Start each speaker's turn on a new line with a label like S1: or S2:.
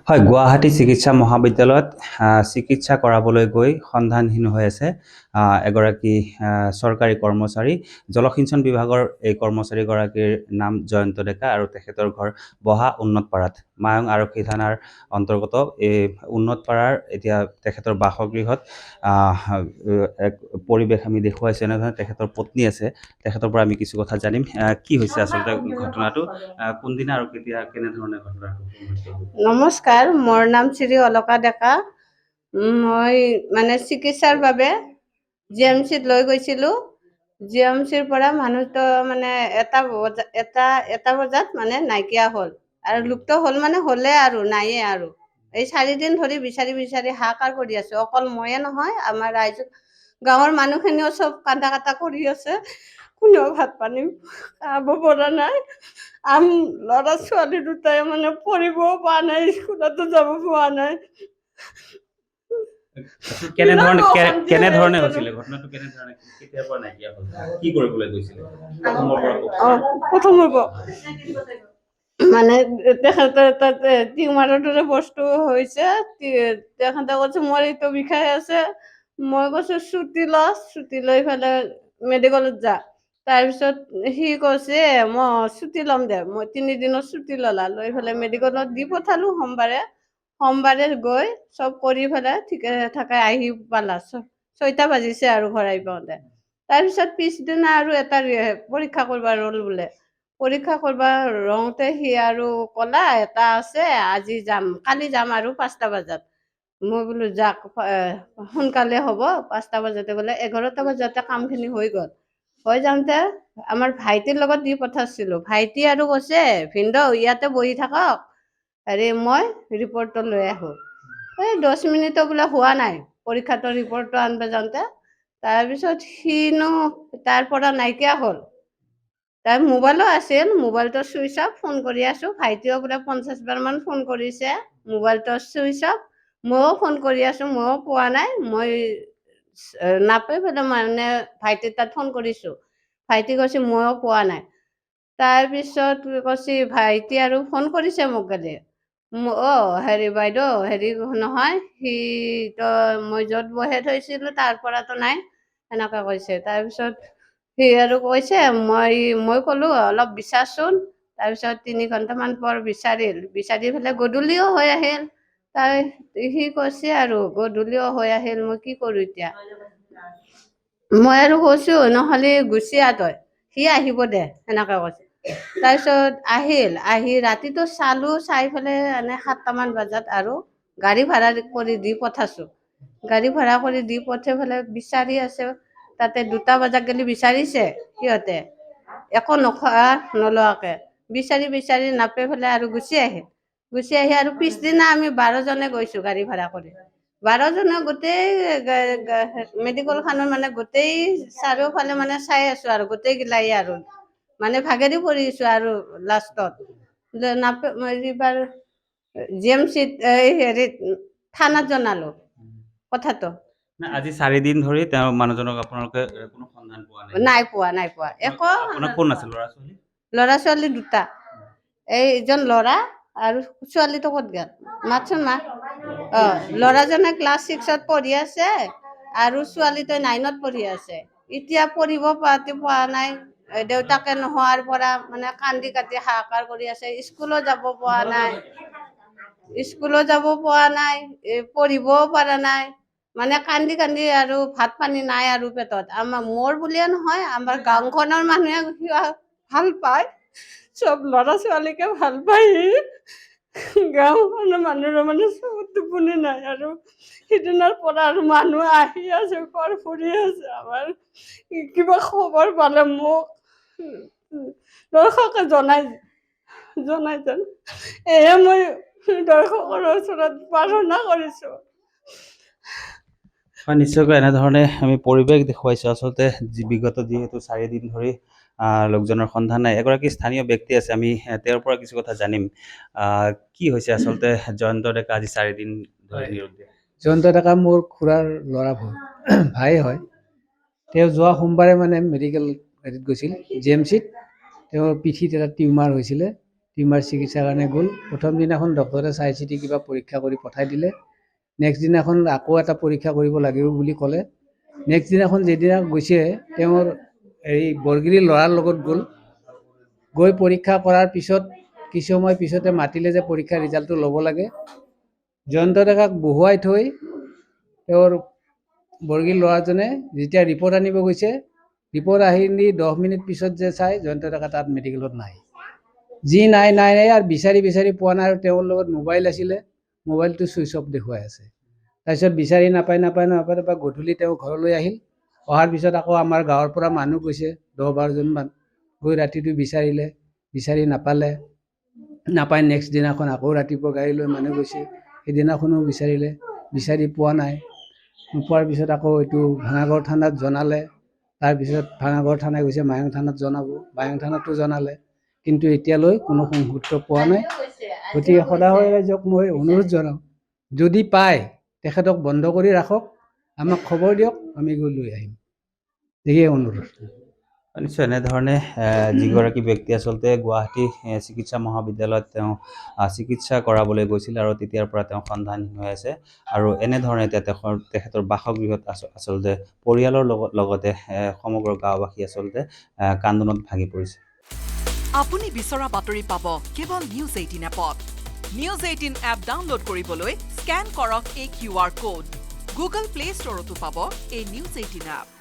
S1: হয়, গুৱাহাটী চিকিৎসা মহাবিদ্যালয়ত চিকিৎসা কৰাবলৈ গৈ সন্ধানহীন হৈ আছে এগৰাকী চৰকাৰী কৰ্মচাৰী। জলসিঞ্চন বিভাগৰ এই কৰ্মচাৰীগৰাকীৰ নাম জয়ন্ত ডেকা আৰু তেখেতৰ ঘৰ বহা উন্নতপাৰাত। মায়ং আৰক্ষী থানাৰ অন্তৰ্গত এই উন্নতপাৰাৰ এতিয়া তেখেতৰ বাসগৃহত এক পৰিৱেশ আমি দেখুৱাইছোঁ। এনেধৰণে তেখেতৰ পত্নী আছে, তেখেতৰ পৰা আমি কিছু কথা জানিম। কি হৈছে আচলতে ঘটনাটো, কোনদিনা আৰু কেতিয়া কেনেধৰণে ঘটনাটো সংঘটিত হৈছিল?
S2: নমস্কাৰ, মোৰ নাম শ্ৰী অলকা ডেকা। মই চিকিৎসাৰ বাবে GMCত লৈ গৈছিলোঁ। GMCৰ পৰা মানুহটো এটা বজাত নাইকিয়া হ'ল আৰু লুপ্ত হ'ল হ'লে আৰু নায়ে আৰু। এই 4 দিন ধৰি বিচাৰি বিচাৰি হাহাকাৰ কৰি আছোঁ। অকল ময়ে নহয়, আমাৰ ৰাইজ গাঁৱৰ মানুহখিনিও চব কান্দা কাটা কৰি আছে। কোনেও ভাত পানী খাব পৰা নাই। ল'ৰা ছোৱালী দুটাই পঢ়িবও পৰা নাই, স্কুলতো যাব পৰা নাই।
S1: কেনেধৰণে হৈছিলে ঘটনাটো? কেতিয়াৰ পৰা নাইকিয়া হ'ল, কি কৰিবলৈ গৈছিলে?
S2: প্ৰথমৰ পৰা তেখেতৰ তাতে টিউমাৰৰ দৰে বস্তু হৈছে। তেখেতে কৈছে মোৰ এইটো বিষাই আছে। মই কৈছো ছুটি লৈ পেলাই মেডিকেলত যা। তাৰপিছত সি কৈছে মই ছুটি ল'ম দে। মই 3 দিনৰ ছুটি লৈ পেলাই মেডিকেলত দি পঠালো। সোমবাৰে গৈ চব কৰি পেলাই ঠিকে থাকে আহি পালা। 6টা বাজিছে আৰু ঘৰ আহি পাওঁতে। তাৰপিছত পিছদিনা আৰু এটা পৰীক্ষা কৰিব ৰ'ল বোলে। পৰীক্ষা কৰিব ৰওঁতে সি আৰু ক'লা এটা আছে, আজি যাম, কালি যাম আৰু 5টা বজাত। মই বোলো যাক সোনকালে হ'ব। 5টা বজাতে বোলে 11টা বজাতে কামখিনি হৈ গ'ল। হৈ যাওঁতে আমাৰ ভাইটিৰ লগত দি পঠাইছিলোঁ। ভাইটি আৰু কৈছে ভিনদেউ ইয়াতে বহি থাকক, মই ৰিপৰ্টটো লৈ আহোঁ। এই 10 মিনিটো বোলে হোৱা নাই পৰীক্ষাটোৰ ৰিপৰ্টটো আনিব যাওঁতে। তাৰপিছত সিনো তাৰ পৰা নাইকিয়া হ'ল। তাৰ মোবাইলো আছিল, মোবাইলটো চুইচ অফ। ফোন কৰি আছোঁ, ভাইটিও বোলে 50 বাৰমান ফোন কৰিছে, মোবাইলটো চুইচ অফ। ময়ো ফোন কৰি আছোঁ, ময়ো পোৱা নাই। মই নাপাই পেলাই ভাইটিৰ তাত ফোন কৰিছোঁ। ভাইটি কৈছে ময়ো পোৱা নাই। তাৰপিছত কৈছে ভাইটি আৰু ফোন কৰিছে মোক কালি, বাইদেউ নহয়, মই য'ত বহে থৈছিলোঁ তাৰ পৰাতো নাই, এনেকৈ কৈছে। তাৰপিছত সি আৰু কৈছে মই ক'লোঁ অলপ বিচাৰচোন। তাৰপিছত 3 ঘণ্টামান পৰ বিচাৰি পেলাই গধূলিও হৈ আহিল। সি কৈছে আৰু গধূলিও হৈ আহিল, মই কি কৰোঁ এতিয়া? মই আৰু কৈছো নহ'লে গুচি আহ তই, সি আহিব দে, সেনেকৈ কৈছে। তাৰপিছত আহি ৰাতিটো চালো, চাই পেলাই 7টামান বজাত আৰু গাড়ী ভাড়া কৰি দি পঠাইছোঁ। গাড়ী ভাড়া কৰি দি পঠাই পেলাই বিচাৰি আছে। তাতে 2টা বজাত গেলি বিচাৰিছে সিহঁতে, একো নোখোৱা নোলোৱাকে বিচাৰি নাপাই পেলাই আৰু গুচি আহি আৰু পিছদিনা আমি 12জনে গৈছোঁ গাড়ী ভাড়া কৰি। 12জনে গোটেই মেডিকেলখনৰ গোটেই চাৰিওফালে চাই আছোঁ আৰু গোটেই গিলাই আৰু ভাগেদি পৰিছোঁ আৰু লাষ্টত এইবাৰ GMCত থানাত জনালো কথাটো।
S1: আজি 4 দিন ধৰি তেওঁ মানুহজনক আপোনালোকে কোনো সন্ধান পোৱা নাই?
S2: নাই পোৱা একো।
S1: আপোনাৰ কোন আছিল ল'ৰা-ছোৱালী?
S2: ল'ৰা-ছোৱালী 2টা, এইজন ল'ৰা আৰু ছোৱালীটো ক'ত গ'ল? মাতচোন মা। ল'ৰাজনে ক্লাছ 6ত পঢ়ি আছে আৰু ছোৱালীটো 9ত পঢ়ি আছে। এতিয়া পঢ়িব পৰা নাই। দেউতাকে নোহোৱাৰ পৰা কান্দি কাটি হাহাকাৰ কৰি আছে। স্কুলো যাব পৰা নাই, পঢ়িবও পৰা নাই। কান্দি কান্দি আৰু ভাত পানী নাই আৰু পেটত। মোৰ বুলিয়ে নহয়, আমাৰ গাঁওখনৰ মানুহে ভাল পায়, চব ল'ৰা ছোৱালীকে ভাল পায়। গাঁওখনৰ মানুহৰ চব টোপনি নাই আৰু সিদিনাৰ পৰা আৰু মানুহ আহি আছে, ঘৰ ফুৰি আছে। আমাৰ কিবা খবৰ পালে মোক দৰ্শকে জনাই যেন মই দৰ্শকৰ ওচৰত প্ৰাৰ্থনা কৰিছোঁ।
S1: হয়, নিশ্চয়কৈ এনেধৰণে আমি পৰিৱেশ দেখুৱাইছোঁ। আচলতে বিগত যিহেতু 4 দিন ধৰি লোকজনৰ সন্ধান নাই। এগৰাকী স্থানীয় ব্যক্তি আছে, আমি তেওঁৰ পৰা কিছু কথা জানিম। কি হৈছে আচলতে জয়ন্ত ডেকা আজি 4 দিন ধৰি নিৰুদ্দেশ?
S3: জয়ন্ত ডেকা মোৰ খুৰাৰ ল'ৰা ভাই হয়। তেওঁ যোৱা সোমবাৰে মেডিকেল গৈছিল GMCত। তেওঁৰ পিঠিত এটা টিউমাৰ হৈছিলে। টিউমাৰ চিকিৎসাৰ কাৰণে গ'ল। প্ৰথম দিনাখন ডক্টৰে চাই চিতি কিবা পৰীক্ষা কৰি পঠাই দিলে। নেক্সট দিনাখন আকৌ এটা পৰীক্ষা কৰিব লাগিব বুলি ক'লে। নেক্সট দিনাখন যিদিনা গৈছে তেওঁৰ বৰগিৰিৰ ল'ৰাৰ লগত গ'ল। গৈ পৰীক্ষা কৰাৰ পিছত কিছু সময় পিছতে মাতিলে যে পৰীক্ষাৰ ৰিজাল্টটো ল'ব লাগে। জয়ন্ত ডেকাক বহুৱাই থৈ তেওঁৰ বৰগিৰিৰ ল'ৰাজনে যেতিয়া ৰিপৰ্ট আনিব গৈছে, ৰিপৰ্ট আহি 10 মিনিট পিছত যে চাই জয়ন্ত ডেকা তাত মেডিকেলত নাই। যি নাই আৰু বিচাৰি পোৱা নাই। আৰু তেওঁৰ লগত মোবাইল আছিলে, মোবাইলটো ছুইচ অফ দেখুৱাই আছে। তাৰপিছত বিচাৰি নাপায় গধূলি তেওঁ ঘৰলৈ আহিল। অহাৰ পিছত আকৌ আমাৰ গাঁৱৰ পৰা মানুহ গৈছে 10-12জন মান, গৈ ৰাতিটো বিচাৰিলে, বিচাৰি নাপায় নেক্সট দিনাখন আকৌ ৰাতিপুৱা গাড়ী লৈ মানুহ গৈছে, সেইদিনাখনো বিচাৰিলে, বিচাৰি পোৱা নাই। নোপোৱাৰ পিছত আকৌ এইটো ভাঙাগড় থানাত জনালে। তাৰপিছত ভাঙাগড় থানাই গৈছে মায়ং থানাত জনাব, মায়ং থানাতো জনালে, কিন্তু এতিয়ালৈ কোনো সংসূত্ৰ পোৱা নাই। গতিকে সদাশয় ৰাইজক মই অনুৰোধ জনাওঁ, যদি পায় তেখেতক বন্ধ কৰি ৰাখক, আমাক খবৰ দিয়ক, আমি গৈ লৈ আহিম, এয়ে অনুৰোধ।
S1: নিশ্চয় এনেধৰণে যিগৰাকী ব্যক্তি আচলতে গুৱাহাটী চিকিৎসা মহাবিদ্যালয়ত তেওঁ চিকিৎসা কৰাবলৈ গৈছিল আৰু তেতিয়াৰ পৰা তেওঁ সন্ধানহীন হৈ আছে। আৰু এনেধৰণে এতিয়া তেখেতৰ বাসগৃহত আচলতে পৰিয়ালৰ লগতে সমগ্ৰ গাঁওবাসী আচলতে কান্দোনত ভাগি পৰিছে।
S4: আপুনি বিচৰা বাতৰি পাব কেৱল নিউজ 18 এপত। নিউজ 18 এপ ডাউনলোড কৰিবলৈ স্কেন কৰক এই QR কোড। গুগল প্লে ষ্টৰতো পাব এই নিউজ 18 এপ।